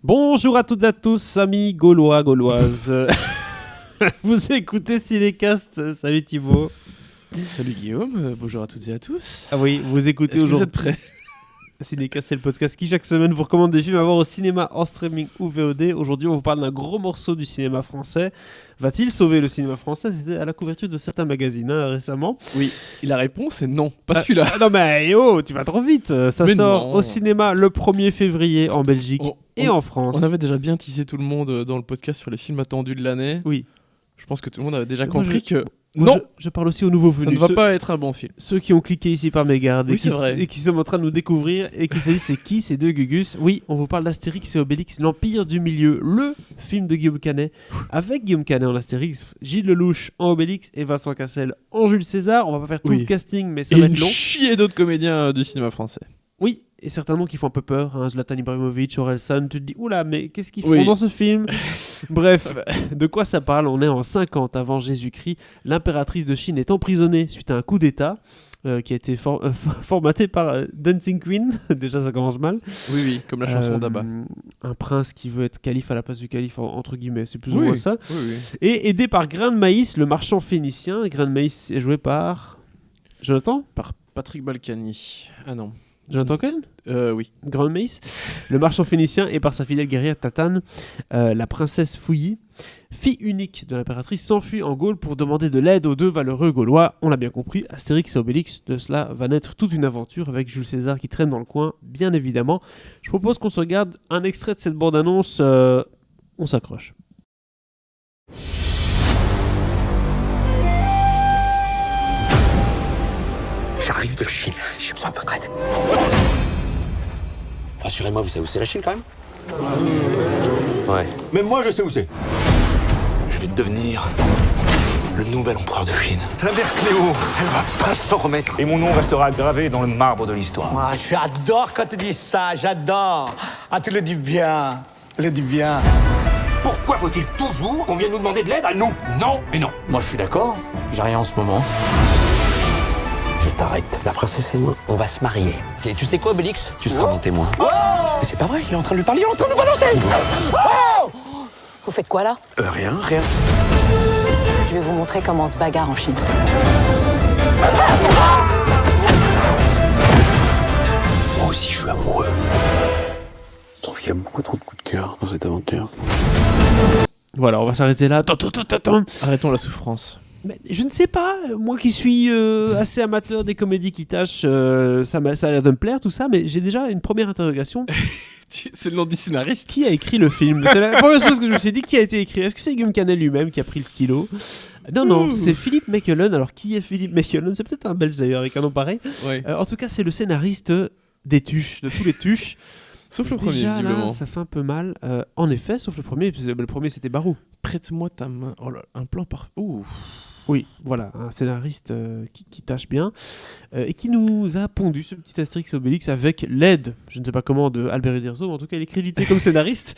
Bonjour à toutes et à tous, amis gaulois, gauloises. Vous écoutez Cinécast. Salut Thibaut. Salut Guillaume, bonjour à toutes et à tous. Ah oui, vous écoutez Est-ce que vous aujourd'hui. êtes prêts? Cinécast, c'est le podcast qui chaque semaine vous recommande des films à voir au cinéma, en streaming ou VOD. Aujourd'hui, on vous parle d'un gros morceau du cinéma français. Va-t-il sauver le cinéma français? C'était à la couverture de certains magazines récemment. Oui, et la réponse est non, pas celui-là. Non mais oh, tu vas trop vite. Ça Mais sort non. au cinéma le 1er février en Belgique et en France. On avait déjà bien teasé tout le monde dans le podcast sur les films attendus de l'année. Oui. Je pense que tout le monde avait déjà Moi, compris que Moi, non, je parle aussi aux nouveaux ça venus. ne va pas être un bon film. Ceux qui ont cliqué ici par mégarde Oui, c'est vrai. et qui sont en train de nous découvrir et qui se disent c'est qui ces deux Gugus. Oui, on vous parle d'Astérix et Obélix, l'Empire du Milieu, le film de Guillaume Canet, avec Guillaume Canet en Astérix, Gilles Lelouch en Obélix et Vincent Cassel en Jules César. On va pas faire tout Oui. le casting, mais ça Et va une être long. chier d'autres comédiens du cinéma français. Oui, et certains noms qui font un peu peur, Zlatan Ibrahimovic, Orelsan, tu te dis oula, mais qu'est-ce qu'ils font Oui. dans ce film? Bref, de quoi ça parle? On est en 50 avant Jésus-Christ. L'impératrice de Chine est emprisonnée suite à un coup d'État qui a été formaté par Dancing Queen. Déjà, ça commence mal. Oui, comme la chanson d'Abba. Un prince qui veut être calife à la place du calife, entre guillemets, c'est plus ou Oui, moins ça. oui. Et aidé par Grain de Maïs, le marchand phénicien. Grain de Maïs est joué par Jonathan Par Patrick Balkany. Ah non. Jonathan Cohen Oui. Grand Mace, le marchand phénicien, et par sa fidèle guerrière Tatane, la princesse Fouilly, fille unique de l'impératrice, s'enfuit en Gaule pour demander de l'aide aux deux valeureux Gaulois. On l'a bien compris, Astérix et Obélix, de cela va naître toute une aventure avec Jules César qui traîne dans le coin, bien évidemment. Je propose qu'on se regarde un extrait de cette bande-annonce. On s'accroche. J'arrive de Chine, j'ai besoin de votre aide. Rassurez-moi, vous savez où c'est la Chine quand même? Ouais. Même moi, je sais où c'est. Je vais devenir le nouvel empereur de Chine. La mère Cléo, elle va pas s'en remettre. Et mon nom restera gravé dans le marbre de l'histoire. Ah, j'adore quand tu dis ça, j'adore. Ah, tu le dis bien, tu le dis bien. Pourquoi faut-il toujours qu'on vienne nous demander de l'aide à nous? Non et non. Moi, je suis d'accord. J'ai rien en ce moment. Je t'arrête. La princesse et moi, on va se marier. Et tu sais quoi, Obélix? Tu seras mon témoin. Mais c'est pas vrai, il est en train de lui parler, il est en train de nous balancer. Vous faites quoi là? Rien. Je vais vous montrer comment on se bagarre en Chine. Moi aussi, je suis amoureux. Je trouve qu'il y a beaucoup trop de coups de cœur dans cette aventure. Voilà, on va s'arrêter là. Attends. Arrêtons la souffrance. Mais je ne sais pas, moi qui suis assez amateur des comédies qui tâchent, ça a l'air de me plaire tout ça, mais j'ai déjà une première interrogation. C'est le nom du scénariste. Qui a écrit le film? C'est la première chose que je me suis dit, qui a été écrit? Est-ce que c'est Guillaume Canet lui-même qui a pris le stylo? Non, c'est Philippe Mechelen. Alors qui est Philippe Mechelen? C'est peut-être un Belge d'ailleurs avec un nom pareil. Ouais. En tout cas, c'est le scénariste des Tuches, de tous les Tuches. Sauf le premier, Déjà, visiblement. là, ça fait un peu mal. En effet, sauf le premier, parce que le premier c'était Barou. Prête-moi ta main. Oh là, un plan parfait. Ouh. Oui, voilà, un scénariste qui tâche bien et qui nous a pondu ce petit Astérix et Obélix avec l'aide, je ne sais pas comment, de Albert Uderzo, mais en tout cas il est crédité comme scénariste.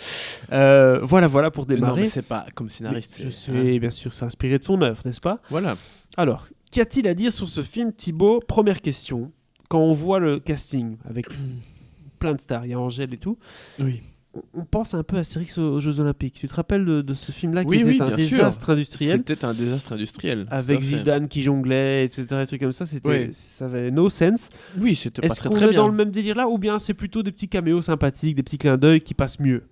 Voilà pour démarrer. Non, mais c'est pas comme scénariste. Je c'est- sais, bien sûr, c'est inspiré de son œuvre, n'est-ce pas? Voilà. Alors, qu'y a-t-il à dire sur ce film, Thibaut? Première question. Quand on voit le casting avec plein de stars, il y a Angèle et tout, Oui. on pense un peu à Astérix aux Jeux Olympiques. Tu te rappelles de ce film-là qui Oui, était oui, un bien sûr. désastre industriel? C'était un désastre industriel. Avec Tout à fait. Zidane qui jonglait, etc. Des trucs comme ça, Oui. ça avait no sense. Oui, c'était pas Est-ce très qu'on très est bien. dans le même délire là, ou bien c'est plutôt des petits caméos sympathiques, des petits clins d'œil qui passent mieux?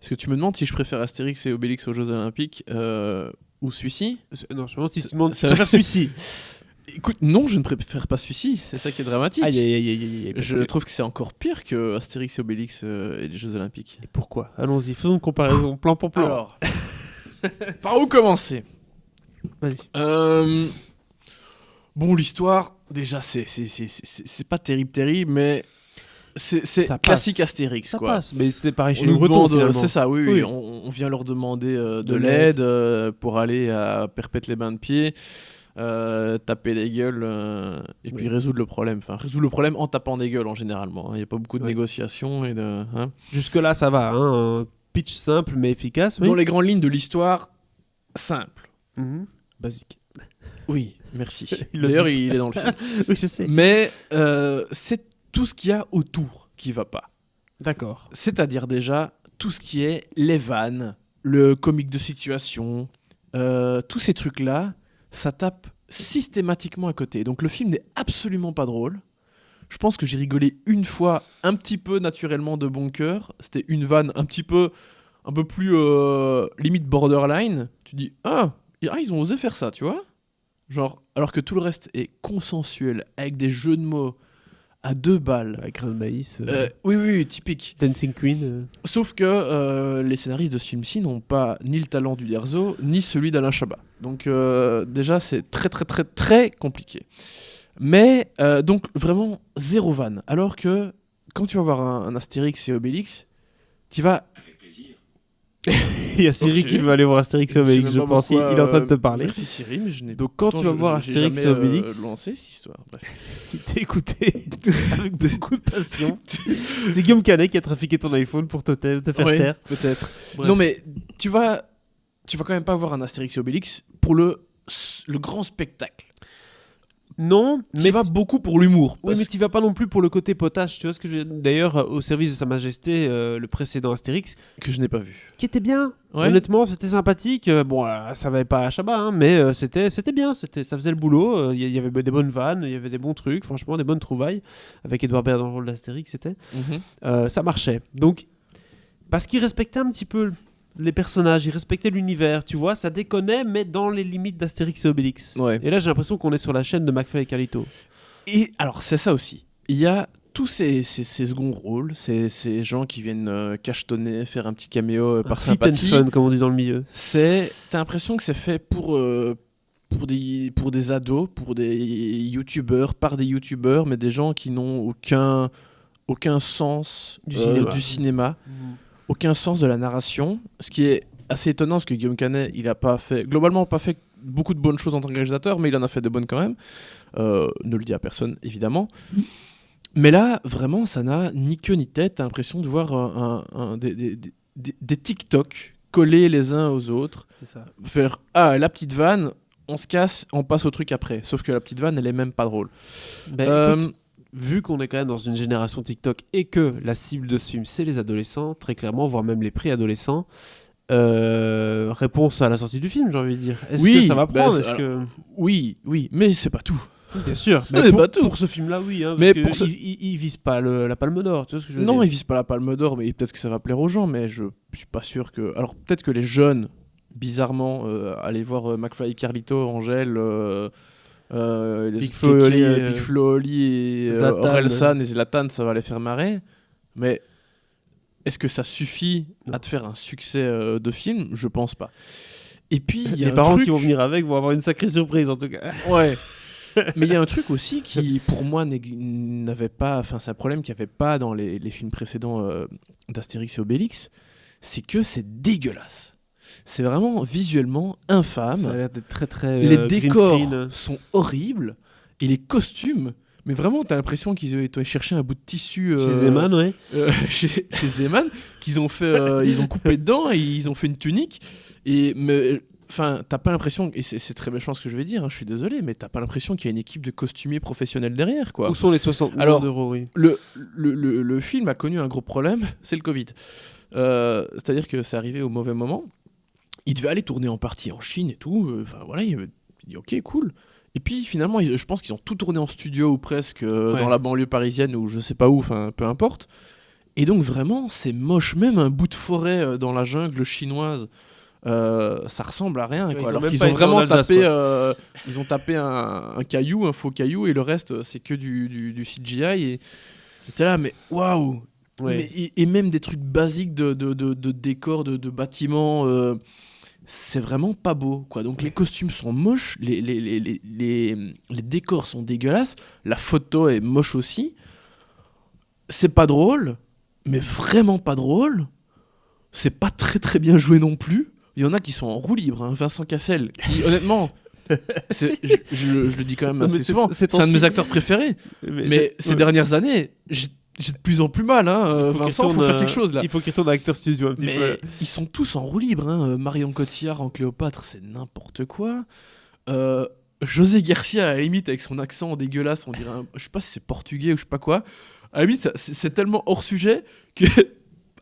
Est-ce que tu me demandes si je préfère Astérix et Obélix aux Jeux Olympiques ou celui-ci? Non, je me demande si tu demandes, tu Ça- préfères celui-ci. Écoute, non, je ne préfère pas celui-ci. C'est ça qui est dramatique. Aïe, parce Je que- trouve que c'est encore pire que Astérix et Obélix et les Jeux Olympiques. Et pourquoi? Allons-y, faisons une comparaison, plan pour plan. Alors, par où commencer? Vas-y. Bon, l'histoire, déjà, c'est pas terrible, mais c'est Ça passe. classique Astérix, Ça quoi. passe, mais c'était pareil chez On les nous Bretons, demande, finalement. c'est ça, oui. Oui. On vient leur demander de De l'aide pour aller à Perpète-les-Bains-de-Pied, taper les gueules et puis résoudre le problème. Enfin, résoudre le problème en tapant des gueules en généralement. Il n'y a pas beaucoup de Ouais. négociations et de. Hein. Jusque-là, ça va. Un pitch simple mais efficace. Oui. Dans les grandes lignes de l'histoire, simple. Mhm. Basique. Oui, merci. Il le D'ailleurs, dit. il est dans le film. Oui, je sais. Mais c'est tout ce qu'il y a autour qui va pas. D'accord. C'est-à-dire déjà tout ce qui est les vannes, le comique de situation, tous ces trucs-là, ça tape systématiquement à côté. Donc le film n'est absolument pas drôle. Je pense que j'ai rigolé une fois, un petit peu naturellement de bon cœur. C'était une vanne un peu plus limite borderline. Tu dis, ils ont osé faire ça, tu vois. Genre, alors que tout le reste est consensuel, avec des jeux de mots à 2 balles. Avec grain de maïs. Oui, typique. Dancing Queen. Sauf que les scénaristes de ce film-ci n'ont pas ni le talent du Derzo, ni celui d'Alain Chabat. Donc déjà, c'est très, très, très, très compliqué. Mais donc vraiment zéro vanne. Alors que quand tu vas voir un Astérix et Obélix, tu vas... Il y a Siri qui veut aller voir Astérix et Obélix, je pense. Il est en train de te parler. Merci Siri, mais je n'ai... Donc quand tu vas voir Astérix et Obélix... lancé cette histoire. Bref. Il t'a écouté avec beaucoup de passion. C'est Guillaume Canet qui a trafiqué ton iPhone pour te faire taire. Peut-être. Bref. Non mais tu vas quand même pas voir un Astérix et Obélix pour le grand spectacle. Non, Mais va beaucoup pour l'humour. Oui, mais tu vas pas non plus pour le côté potage. Tu vois ce que je veux dire. D'ailleurs, au service de Sa Majesté, le précédent Astérix, Que je n'ai pas vu. qui était bien. Ouais. Honnêtement, c'était sympathique. Bon, ça va pas à Chabat, hein, mais c'était bien. Ça faisait le boulot. Il y avait des bonnes vannes, il y avait des bons trucs, franchement, des bonnes trouvailles. Avec Edouard Baird dans le rôle d'Astérix, c'était. Ça marchait. Donc, parce qu'il respectait un petit peu les personnages, il respectait l'univers, tu vois, ça déconnait, mais dans les limites d'Astérix et Obélix. Ouais. Et là, j'ai l'impression qu'on est sur la chaîne de McFly et Carlito. Et alors, c'est ça aussi. Il y a tous ces seconds rôles, ces gens qui viennent cachetonner, faire un petit caméo par Fit and sympathie. fun, comme on dit dans le milieu. T'as l'impression que c'est fait pour des ados, pour des youtubeurs, par des youtubeurs, mais des gens qui n'ont aucun sens du cinéma. Aucun sens de la narration, ce qui est assez étonnant parce que Guillaume Canet, il a globalement pas fait beaucoup de bonnes choses en tant que réalisateur, mais il en a fait de bonnes quand même. Ne le dit à personne, évidemment. Mais là, vraiment, ça n'a ni queue ni tête. T'as l'impression de voir des TikTok collés les uns aux autres. C'est ça. Faire la petite vanne, on se casse, on passe au truc après. Sauf que la petite vanne, elle est même pas drôle. Écoute, vu qu'on est quand même dans une génération TikTok et que la cible de ce film, c'est les adolescents, très clairement, voire même les préadolescents, réponse à la sortie du film, j'ai envie de dire. Est-ce que ça va prendre Oui, mais c'est pas tout. Bien sûr. C'est pas tout. Pour ce film-là, oui. Hein, Mais parce il vise pas la Palme d'Or, tu vois ce que je veux dire. Non, il vise pas la Palme d'Or, mais peut-être que ça va plaire aux gens, mais je suis pas sûr que... Alors peut-être que les jeunes, bizarrement, aller voir McFly et Carlito, Angèle... Big Flo et Oli et Orelsan et Zlatan, ça va les faire marrer. Mais est-ce que ça suffit à te faire un succès de film ? Je pense pas. Et puis il y a les parents qui vont venir avec vont avoir une sacrée surprise en tout cas. Ouais. Mais il y a un truc aussi qui, pour moi, n'avait pas... Enfin, c'est un problème qu'il n'y avait pas dans les films précédents d'Astérix et Obélix, c'est que c'est dégueulasse. C'est vraiment visuellement infâme. Ça a l'air d'être très très les green décors screen. sont horribles et les costumes, mais vraiment t'as l'impression qu'ils ont été chercher un bout de tissu Chez Zeman, ouais. chez Zeman, qu'ils ont fait, ils ont coupé dedans et ils ont fait une tunique. Mais enfin, t'as pas l'impression, et c'est très méchant ce que je vais dire, hein, je suis désolé, mais t'as pas l'impression qu'il y a une équipe de costumiers professionnels derrière, quoi. Où sont les 60 millions d'euros, oui. Le film a connu un gros problème, c'est le Covid. C'est-à-dire que c'est arrivé au mauvais moment. Il devait aller tourner en partie en Chine et tout. Enfin voilà, il dit ok, cool. Et puis finalement, je pense qu'ils ont tout tourné en studio ou presque dans la banlieue parisienne ou je sais pas où, enfin peu importe. Et donc vraiment, c'est moche. Même un bout de forêt dans la jungle chinoise, ça ressemble à rien. Quoi. Alors qu'ils ont vraiment tapé, ils ont tapé un caillou, un faux caillou, et le reste c'est que du CGI. Et t'es là, mais waouh. Ouais. Et même des trucs basiques de décors, de bâtiments, c'est vraiment pas beau, quoi. Donc les costumes sont moches, les décors sont dégueulasses, la photo est moche aussi. C'est pas drôle, mais vraiment pas drôle. C'est pas très très bien joué non plus. Il y en a qui sont en roue libre, hein. Vincent Cassel, qui honnêtement... je le dis quand même assez souvent, c'est un de mes acteurs préférés. Mais ces dernières années, j'ai de plus en plus mal, hein. Vincent, faut faire quelque chose là. Il faut qu'il retourne à Acteur Studio un petit peu. Mais ils sont tous en roue libre, hein. Marion Cotillard en Cléopâtre, c'est n'importe quoi. José Garcia, à la limite, avec son accent dégueulasse, on dirait je sais pas si c'est portugais ou je sais pas quoi. À la limite, c'est tellement hors sujet que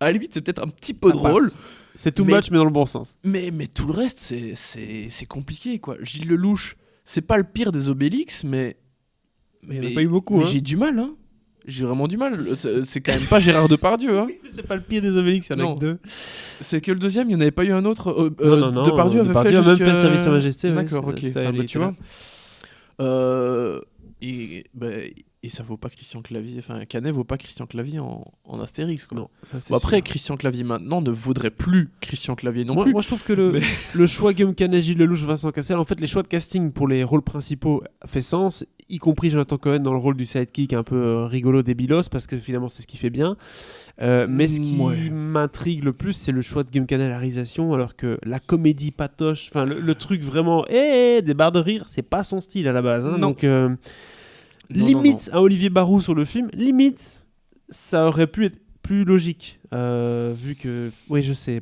à la limite, c'est peut-être un petit peu Ça drôle. passe. C'est too Mais- much, mais dans le bon sens. Mais tout le reste, c'est compliqué, quoi. Gilles Lelouch, c'est pas le pire des Obélix, mais Mais il n'y en a pas eu beaucoup. mais Hein. j'ai du mal, hein. J'ai vraiment du mal. C'est quand même pas Gérard Depardieu, hein. C'est pas le pire des Obélix, il y en a Non. que 2. C'est que le deuxième, il n'y en avait pas eu un autre. Non, Depardieu avait Depardieu fait a même jusque- fait le service à Sa Majesté. ouais. D'accord, ok. C'était- Enfin, il bah, était tu là. vois. Et ça vaut pas Christian Clavier. Enfin, Canet vaut pas Christian Clavier en Astérix, quoi. Non, ça c'est Bon, après, sûr. Christian Clavier maintenant ne vaudrait plus Christian Clavier non moi, plus. moi, je trouve que le choix Guillaume Canet, Gilles Lelouch, Vincent Cassel, en fait, les choix de casting pour les rôles principaux fait sens, y compris Jonathan Cohen dans le rôle du sidekick un peu rigolo débilos, parce que finalement, c'est ce qu'il fait bien. Mais ce qui Ouais. m'intrigue le plus, c'est le choix de Guillaume Canet à la réalisation, alors que la comédie patoche, enfin, le truc vraiment, des barres de rire, c'est pas son style à la base. Hein, Non. donc, Non, limite, un Olivier Barou sur le film, limite, ça aurait pu être plus logique, vu que... Oui, je sais,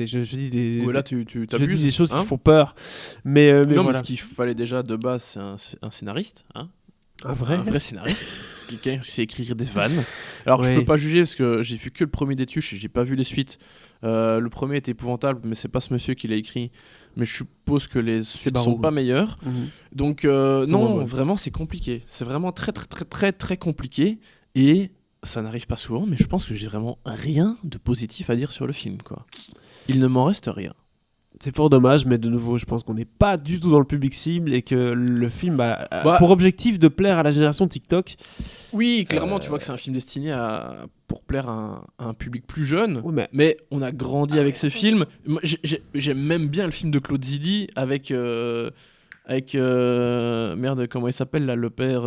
je dis des... Ouais, là, tu je dis t'abuses. des choses hein. qui font peur, mais Non, mais voilà. ce qu'il fallait déjà de base, c'est un scénariste, hein. Un vrai, Un vrai scénariste, quelqu'un qui sait écrire des vannes. Alors je Ouais. peux pas juger parce que j'ai vu que le premier des Tuches et j'ai pas vu les suites. Le premier était épouvantable, mais c'est pas ce monsieur qui l'a écrit. Mais je suppose que les suites Barou. sont pas meilleures. Mhm. Donc moins non, bonnes. vraiment c'est compliqué. C'est vraiment très très très très très compliqué et ça n'arrive pas souvent. Mais je pense que j'ai vraiment rien de positif à dire sur le film, quoi. Il ne m'en reste rien. C'est fort dommage, mais de nouveau, je pense qu'on n'est pas du tout dans le public cible et que le film a Bah. pour objectif de plaire à la génération TikTok. Oui, clairement, tu vois que c'est un film destiné pour plaire à un public plus jeune. Oui, mais Mais on a grandi avec ces films. Moi, j'aime même bien le film de Claude Zidi avec merde, comment il s'appelle là, le père.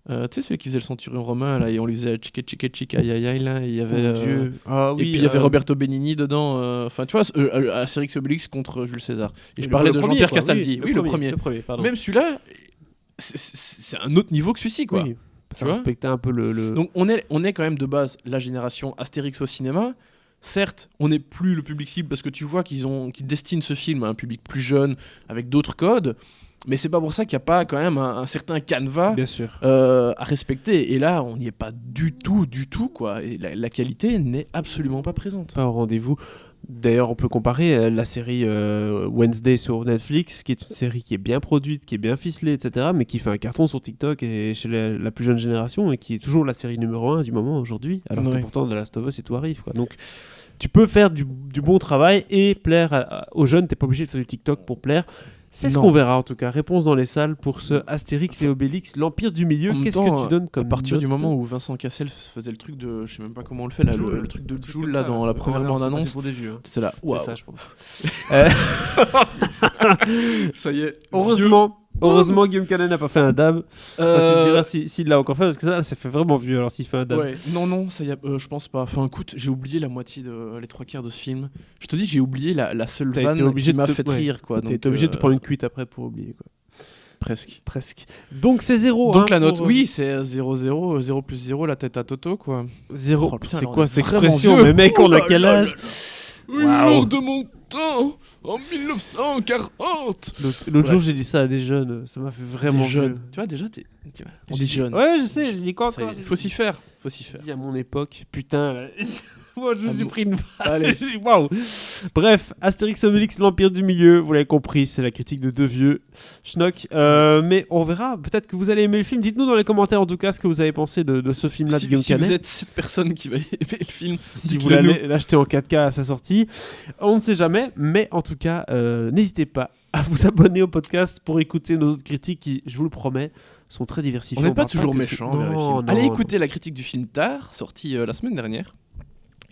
Tu sais, celui qui faisait le centurion romain là, et on lui faisait chica aïe aïe aïe là, et il y avait. mon Dieu. Ah oui, Et puis il y avait Roberto Benigni dedans. Enfin, tu vois, Astérix et Obélix contre Jules César. Et je parlais de premier, Jean-Pierre quoi. Castaldi. Oui, le premier. Le premier, pardon. Même celui-là, c'est un autre niveau que celui-ci, quoi. Oui, ça vois respectait un peu le... Donc on est quand même de base la génération Astérix au cinéma. Certes, on n'est plus le public cible parce que tu vois qu'ils destinent ce film à un public plus jeune avec d'autres codes, mais c'est pas pour ça qu'il n'y a pas quand même un certain canevas Bien sûr. à respecter. Et là, on n'y est pas du tout, quoi. Et la qualité n'est absolument pas présente. Pas au rendez-vous. D'ailleurs, on peut comparer la série Wednesday sur Netflix, qui est une série qui est bien produite, qui est bien ficelée, etc., mais qui fait un carton sur TikTok et chez la plus jeune génération, et qui est toujours la série numéro 1 du moment aujourd'hui, alors que Ouais. pourtant, The Last of Us et tout arrive, quoi. Donc, tu peux faire du bon travail et plaire aux jeunes, t'es pas obligé de faire du TikTok pour plaire. C'est ce Non. qu'on verra en tout cas. Réponse dans les salles pour ce Astérix et Obélix, l'Empire du Milieu. En même Qu'est-ce temps, que tu donnes comme à partir du note moment où Vincent Cassel faisait le truc de, je sais même pas comment on le fait là, le truc de Joule là dans la première bande annonce, pour des vieux. Hein. c'est là. C'est Waouh. ça, je pense. Ça y est. Heureusement, Guillaume Canet n'a pas fait un dab. Enfin, tu me diras Euh, s'il l'a encore fait, parce que ça fait vraiment vieux alors s'il fait un dab. Ouais, non, ça y a, je pense pas. Enfin, écoute, j'ai oublié la moitié les trois quarts de ce film. Je te dis, j'ai oublié la seule T'as été vanne obligé qui m'a de te- fait ouais. rire, quoi. T'es Donc, obligé de te prendre une cuite après pour oublier. Quoi. presque. Presque. Donc c'est 0. Donc la note, pour, oui, c'est 0-0, 0 plus 0, la tête à Toto, quoi. 0. Oh, putain, c'est alors, quoi on est cette vraiment expression? vieux. Mais mec, on Oh a là quel là âge? Oui, Waouh. lors de mon temps, en 1940. L'autre jour, Ouais. j'ai dit ça à des jeunes. Ça m'a fait vraiment Des jeunes. vieux. Tu vois, déjà, on J'ai dit dit- jeune. Ouais, je sais, je dis quoi Ça y encore? est, J'ai faut s'y faire. Faut s'y faire. dit à mon époque. Putain, là. Moi, je me Ah suis bon. pris une balle. Allez. Waouh. Bref, Astérix Obélix, l'Empire du Milieu, vous l'avez compris, c'est la critique de deux vieux schnock. Mais on verra, peut-être que vous allez aimer le film. Dites-nous dans les commentaires en tout cas ce que vous avez pensé de ce film-là de Si, Guillaume si vous Canet. êtes cette personne qui va aimer le film, Si vous dites-le nous. l'allez l'acheter en 4K à sa sortie, on ne sait jamais, mais en tout cas, n'hésitez pas à vous abonner au podcast pour écouter nos autres critiques qui, je vous le promets, sont très diversifiées. On n'est pas parle toujours que de méchant films. vers les Non, films. non, Allez non. écouter la critique du film Tar, sorti la semaine dernière.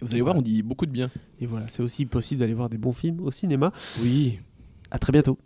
Et vous allez voir, on dit beaucoup de bien. Et voilà, c'est aussi possible d'aller voir des bons films au cinéma. Oui. À très bientôt.